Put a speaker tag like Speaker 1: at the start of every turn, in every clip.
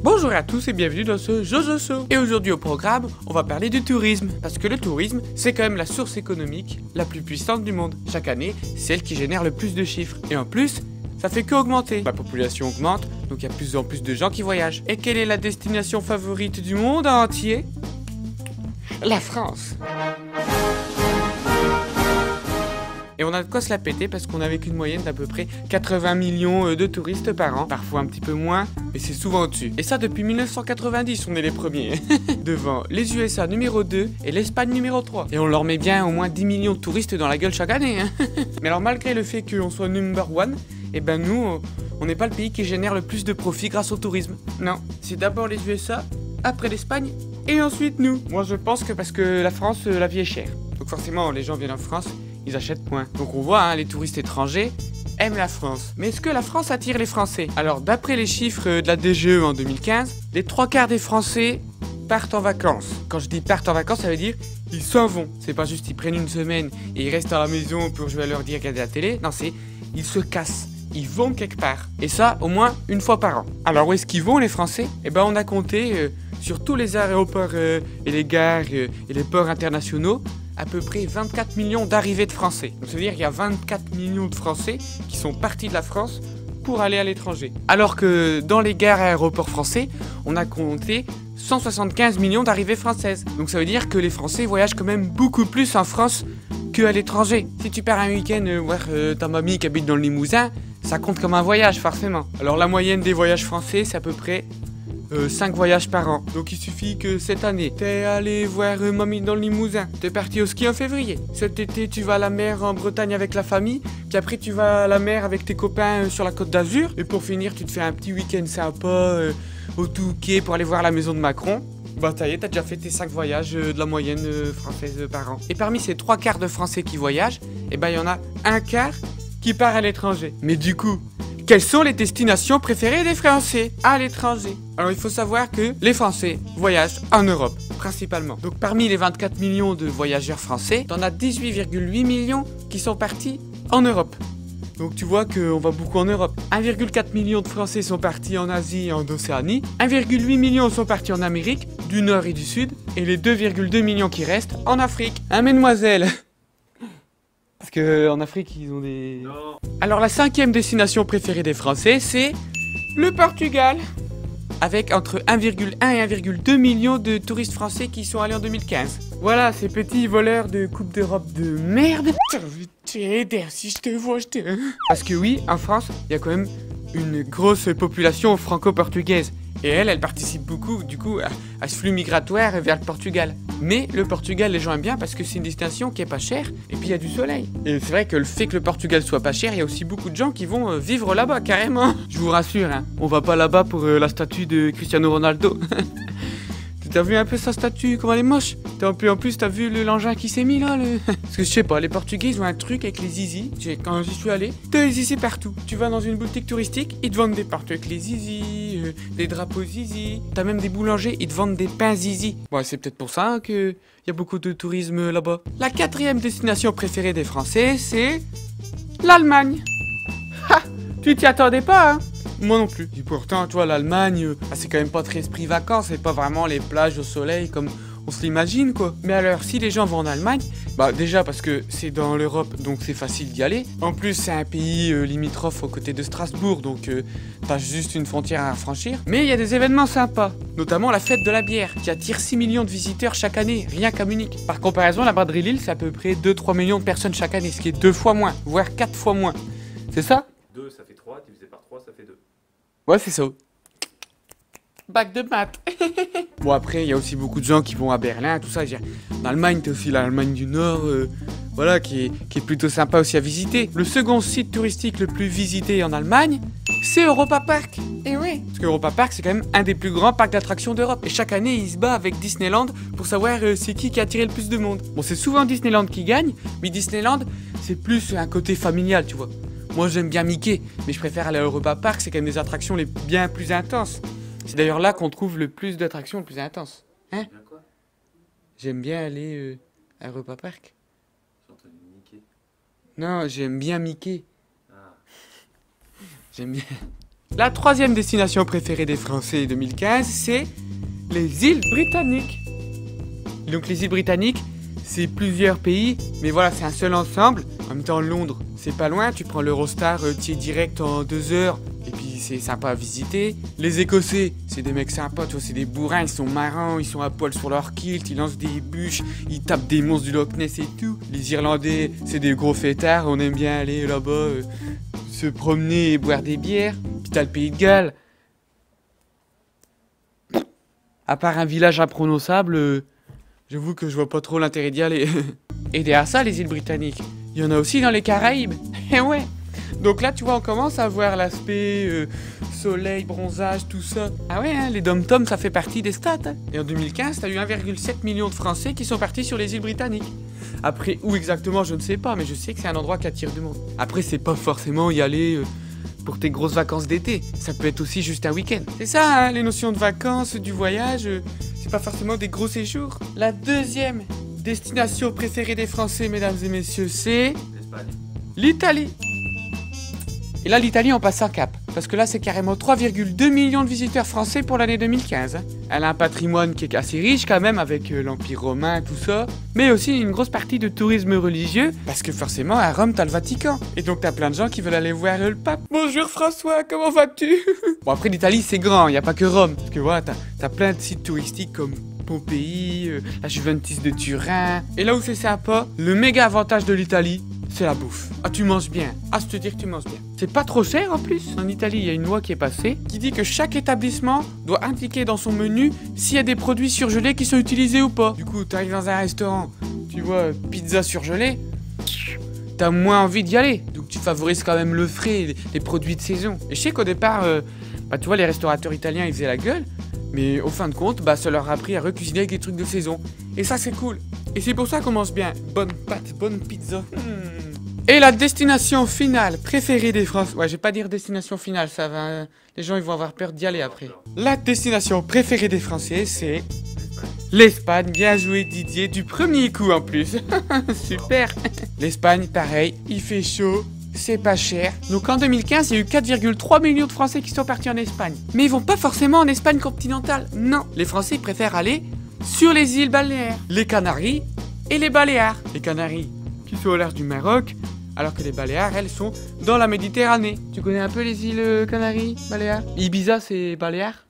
Speaker 1: Bonjour à tous et bienvenue dans ce Jojo Show. Et aujourd'hui au programme, on va parler du tourisme. Parce que le tourisme, c'est quand même la source économique la plus puissante du monde. Chaque année, c'est elle qui génère le plus de chiffres. Et en plus, ça fait que augmenter. La population augmente, donc il y a de plus en plus de gens qui voyagent. Et quelle est la destination favorite du monde entier? La France. Et on a de quoi se la péter parce qu'on avait qu'une moyenne d'à peu près 80 millions de touristes par an. Parfois un petit peu moins, mais c'est souvent au-dessus. Et ça depuis 1990, on est les premiers. Devant les USA numéro 2 et l'Espagne numéro 3. Et on leur met bien au moins 10 millions de touristes dans la gueule chaque année. Mais alors malgré le fait qu'on soit number one, eh ben nous, on n'est pas le pays qui génère le plus de profit grâce au tourisme. Non, c'est d'abord les USA, après l'Espagne, et ensuite nous. Moi je pense que parce que la France, la vie est chère. Donc forcément, les gens viennent en France, ils achètent moins. Donc on voit, hein, les touristes étrangers aiment la France. Mais est-ce que la France attire les Français? Alors d'après les chiffres de la DGE en 2015, les 3/4 des Français partent en vacances. Quand je dis partent en vacances, ça veut dire ils s'en vont. C'est pas juste ils prennent une semaine et ils restent à la maison pour jouer à leur dire regarder la télé. Non, c'est ils se cassent. Ils vont quelque part. Et ça, au moins une fois par an. Alors où est-ce qu'ils vont les Français? Eh ben on a compté sur tous les aéroports et les gares et les ports internationaux à peu près 24 millions d'arrivées de Français. Donc ça veut dire qu'il y a 24 millions de Français qui sont partis de la France pour aller à l'étranger. Alors que dans les gares et aéroports français, on a compté 175 millions d'arrivées françaises. Donc ça veut dire que les Français voyagent quand même beaucoup plus en France qu'à l'étranger. Si tu pars un week-end voir ta mamie qui habite dans le Limousin, ça compte comme un voyage forcément. Alors la moyenne des voyages français, c'est à peu près 5 voyages par an. Donc il suffit que cette année, t'es allé voir mamie dans le Limousin, t'es parti au ski en février. Cet été, tu vas à la mer en Bretagne avec la famille, puis après tu vas à la mer avec tes copains sur la Côte d'Azur. Et pour finir, tu te fais un petit week-end sympa au Touquet pour aller voir la maison de Macron. Bah ça y est, t'as déjà fait tes 5 voyages de la moyenne française par an. Et parmi ces 3/4 de Français qui voyagent, eh ben il y en a un quart qui part à l'étranger. Mais du coup, quelles sont les destinations préférées des Français à l'étranger? Alors il faut savoir que les Français voyagent en Europe, principalement. Donc parmi les 24 millions de voyageurs français, t'en as 18,8 millions qui sont partis en Europe. Donc tu vois qu'on va beaucoup en Europe. 1,4 million de Français sont partis en Asie et en Océanie. 1,8 million sont partis en Amérique, du Nord et du Sud. Et les 2,2 millions qui restent en Afrique. Hein, mesdemoiselles? Parce qu'en Afrique, ils ont des... Non. Alors la 5e destination préférée des Français, c'est le Portugal. Avec entre 1,1 et 1,2 millions de touristes français qui y sont allés en 2015. Voilà, ces petits voleurs de Coupe d'Europe de merde. Si je te vois, je te... Parce que oui, en France, il y a quand même une grosse population franco-portugaise. Et elle participe beaucoup, du coup, à ce flux migratoire vers le Portugal. Mais le Portugal, les gens aiment bien parce que c'est une destination qui est pas chère, et puis il y a du soleil. Et c'est vrai que le fait que le Portugal soit pas cher, il y a aussi beaucoup de gens qui vont vivre là-bas, carrément. Je vous rassure, hein, on va pas là-bas pour la statue de Cristiano Ronaldo. T'as vu un peu sa statue, comment elle est moche? En plus, t'as vu l'engin qui s'est mis là Parce que je sais pas, les Portugais, ils ont un truc avec les zizi. Quand j'y suis allé, t'as les zizi partout. Tu vas dans une boutique touristique, ils te vendent des partout avec les zizi, des drapeaux zizi. T'as même des boulangers, ils te vendent des pains zizi. Bon, c'est peut-être pour ça qu'il y a beaucoup de tourisme là-bas. La 4e destination préférée des Français, c'est l'Allemagne. Ha! Tu t'y attendais pas, hein? Moi non plus. Et pourtant, tu vois, l'Allemagne, c'est quand même pas très esprit vacances, c'est pas vraiment les plages au soleil comme on se l'imagine, quoi. Mais alors, si les gens vont en Allemagne, bah déjà parce que c'est dans l'Europe, donc c'est facile d'y aller. En plus, c'est un pays limitrophe aux côtés de Strasbourg, donc t'as juste une frontière à franchir. Mais il y a des événements sympas, notamment la fête de la bière, qui attire 6 millions de visiteurs chaque année, rien qu'à Munich. Par comparaison, la braderie Lille, c'est à peu près 2-3 millions de personnes chaque année, ce qui est 2 fois moins, voire 4 fois moins. C'est ça?
Speaker 2: 2, ça fait 3, divisé par 3, ça fait 2.
Speaker 1: Ouais, c'est ça. Bac de maths. Bon, après, il y a aussi beaucoup de gens qui vont à Berlin, tout ça. En Allemagne, t'as aussi l'Allemagne du Nord, voilà, qui est plutôt sympa aussi à visiter. Le second site touristique le plus visité en Allemagne, c'est Europa Park. Et oui, parce qu'Europa Park, c'est quand même un des plus grands parcs d'attractions d'Europe. Et chaque année, il se bat avec Disneyland pour savoir c'est qui a attiré le plus de monde. Bon, c'est souvent Disneyland qui gagne, mais Disneyland, c'est plus un côté familial, tu vois. Moi, j'aime bien Mickey, mais je préfère aller à Europa Park, c'est quand même des attractions les bien plus intenses. C'est d'ailleurs là qu'on trouve le plus d'attractions les plus intenses. Hein? J'aime bien aller à Europa Park.
Speaker 2: J'ai entendu Mickey.
Speaker 1: Non, j'aime bien Mickey.
Speaker 2: Ah.
Speaker 1: J'aime bien. La troisième destination préférée des Français 2015, c'est les îles Britanniques. Donc les îles Britanniques, c'est plusieurs pays, mais voilà, c'est un seul ensemble. En même temps, Londres, c'est pas loin, tu prends l'Eurostar, tu es direct en 2 heures, et puis c'est sympa à visiter. Les Écossais, c'est des mecs sympas, tu vois, c'est des bourrins, ils sont marrants, ils sont à poil sur leur kilt, ils lancent des bûches, ils tapent des monstres du Loch Ness et tout. Les Irlandais, c'est des gros fêtards, on aime bien aller là-bas, se promener et boire des bières. Puis t'as le Pays de Galles. À part un village imprononçable, j'avoue que je vois pas trop l'intérêt d'y aller. Et derrière ça, les îles Britanniques, il y en a aussi dans les Caraïbes. Eh ouais. Donc là, tu vois, on commence à voir l'aspect soleil, bronzage, tout ça. Ah ouais, hein, les dom-toms, ça fait partie des stats. Hein. Et en 2015, t'as eu 1,7 million de Français qui sont partis sur les îles Britanniques. Après, où exactement, je ne sais pas, mais je sais que c'est un endroit qui attire du monde. Après, c'est pas forcément y aller pour tes grosses vacances d'été. Ça peut être aussi juste un week-end. C'est ça, hein, les notions de vacances, du voyage, c'est pas forcément des gros séjours. La deuxième destination préférée des Français, mesdames et messieurs, c'est
Speaker 2: L'Espagne.
Speaker 1: l'Italie. Et là, l'Italie, on passe un cap. Parce que là, c'est carrément 3,2 millions de visiteurs français pour l'année 2015. Hein. Elle a un patrimoine qui est assez riche quand même, avec l'Empire romain, tout ça. Mais aussi une grosse partie de tourisme religieux, parce que forcément, à Rome, t'as le Vatican. Et donc, t'as plein de gens qui veulent aller voir le pape. Bonjour François, comment vas-tu? Bon, après, l'Italie, c'est grand, il n'y a pas que Rome. Parce que voilà, t'as plein de sites touristiques comme Pompéi, la Juventus de Turin. Et là où c'est sympa, le méga avantage de l'Italie, c'est la bouffe. Ah, tu manges bien. Ah, je te dis que tu manges bien. C'est pas trop cher en plus. En Italie, il y a une loi qui est passée qui dit que chaque établissement doit indiquer dans son menu s'il y a des produits surgelés qui sont utilisés ou pas. Du coup, t'arrives dans un restaurant, tu vois, pizza surgelée, t'as moins envie d'y aller. Donc tu favorises quand même le frais, les produits de saison. Et je sais qu'au départ, tu vois, les restaurateurs italiens, ils faisaient la gueule. Mais au fin de compte, ça leur a appris à recuisiner avec des trucs de saison. Et ça, c'est cool. Et c'est pour ça qu'on mange bien. Bonne pâte, bonne pizza. Et la destination finale préférée des Français... Ouais, je vais pas dire destination finale, ça va... Les gens, ils vont avoir peur d'y aller après. La destination préférée des Français, c'est... l'Espagne. Bien joué, Didier, du premier coup en plus. Super. L'Espagne, pareil, il fait chaud. C'est pas cher. Donc en 2015, il y a eu 4,3 millions de Français qui sont partis en Espagne. Mais ils vont pas forcément en Espagne continentale. Non. Les Français, ils préfèrent aller sur les îles Baléares. Les Canaries et les Baléares. Les Canaries qui sont au large du Maroc, alors que les Baléares, elles, sont dans la Méditerranée. Tu connais un peu les îles Canaries, Baléares? Ibiza, c'est Baléares?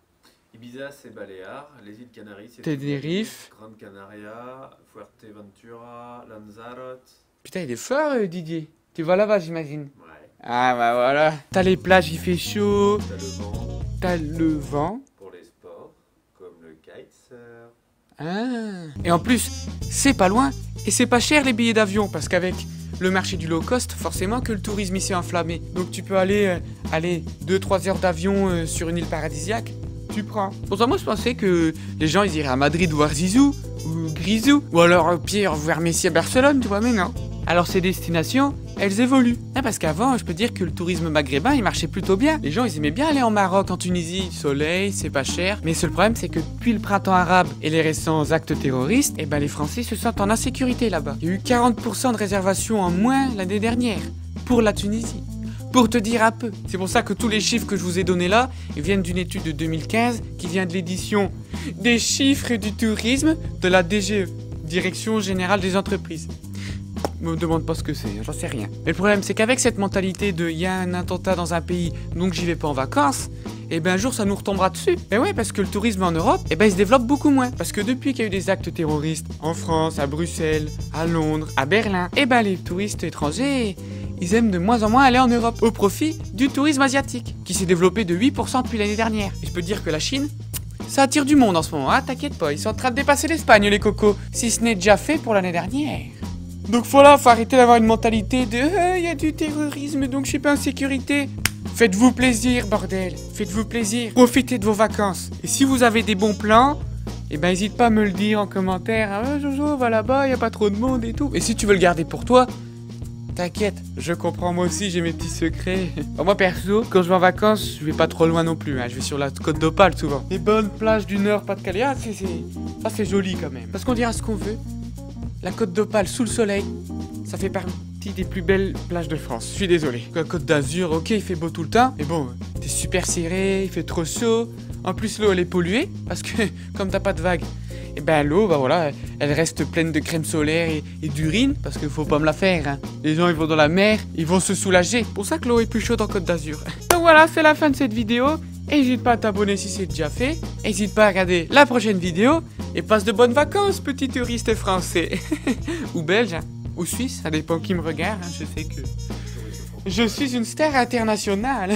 Speaker 2: Ibiza, c'est Baléares. Les îles Canaries, c'est
Speaker 1: Tenerife.
Speaker 2: Grande Canaria, Fuerteventura, Lanzarote.
Speaker 1: Putain, il est fort, Didier. Tu vas là-bas, j'imagine.
Speaker 2: Ouais.
Speaker 1: Ah bah voilà. T'as les plages, il fait chaud.
Speaker 2: T'as le vent
Speaker 1: T'as le vent.
Speaker 2: pour les sports, comme le kitesurf.
Speaker 1: Ah. Et en plus, c'est pas loin. Et c'est pas cher les billets d'avion. Parce qu'avec le marché du low cost, forcément que le tourisme ici est enflammé. Donc tu peux aller 2-3 heures d'avion sur une île paradisiaque. Tu prends. Pourtant moi je pensais que les gens ils iraient à Madrid voir Zizou ou Grisou. Ou alors au pire voir Messi à Barcelone, tu vois, mais non. Alors ces destinations, elles évoluent. Parce qu'avant, je peux dire que le tourisme maghrébin, il marchait plutôt bien. Les gens, ils aimaient bien aller en Maroc, en Tunisie, soleil, c'est pas cher. Mais le seul problème, c'est que depuis le printemps arabe et les récents actes terroristes, les Français se sentent en insécurité là-bas. Il y a eu 40% de réservations en moins l'année dernière pour la Tunisie. Pour te dire un peu. C'est pour ça que tous les chiffres que je vous ai donnés là, ils viennent d'une étude de 2015 qui vient de l'édition des chiffres du tourisme de la DGE, Direction Générale des Entreprises. Me demande pas ce que c'est, j'en sais rien. Mais le problème, c'est qu'avec cette mentalité de il y a un attentat dans un pays, donc j'y vais pas en vacances, un jour ça nous retombera dessus. Mais ouais, parce que le tourisme en Europe, il se développe beaucoup moins. Parce que depuis qu'il y a eu des actes terroristes en France, à Bruxelles, à Londres, à Berlin, les touristes étrangers, ils aiment de moins en moins aller en Europe, au profit du tourisme asiatique, qui s'est développé de 8% depuis l'année dernière. Et je peux te dire que la Chine, ça attire du monde en ce moment, t'inquiète pas, ils sont en train de dépasser l'Espagne, les cocos, si ce n'est déjà fait pour l'année dernière. Donc voilà, faut arrêter d'avoir une mentalité de y a du terrorisme, donc je suis pas en sécurité. Faites-vous plaisir, bordel. Faites-vous plaisir. Profitez de vos vacances. Et si vous avez des bons plans, n'hésite pas à me le dire en commentaire. Ah, Jojo, va là-bas, y a pas trop de monde et tout. Et si tu veux le garder pour toi, t'inquiète, je comprends, moi aussi j'ai mes petits secrets. Moi perso, quand je vais en vacances, je vais pas trop loin non plus. Je vais sur la côte d'Opale souvent. Les bonnes plages du Nord, Pas-de-Calais, ça c'est joli quand même. Parce qu'on dira ce qu'on veut. La côte d'Opale sous le soleil, ça fait partie des plus belles plages de France. Je suis désolé. La côte d'Azur, ok, il fait beau tout le temps. Mais bon, t'es super serré, il fait trop chaud. En plus, l'eau, elle est polluée, parce que comme t'as pas de vagues, et ben l'eau, bah voilà, elle reste pleine de crème solaire et d'urine, parce qu'il faut pas me la faire, hein. Les gens, ils vont dans la mer, ils vont se soulager. C'est pour ça que l'eau est plus chaude en Côte d'Azur. Donc voilà, c'est la fin de cette vidéo. N'hésite pas à t'abonner si c'est déjà fait. N'hésite pas à regarder la prochaine vidéo. Et passe de bonnes vacances, petit touriste français. Ou belge, hein. Ou suisse, ça dépend qui me regarde, hein. Je sais que je suis une star internationale.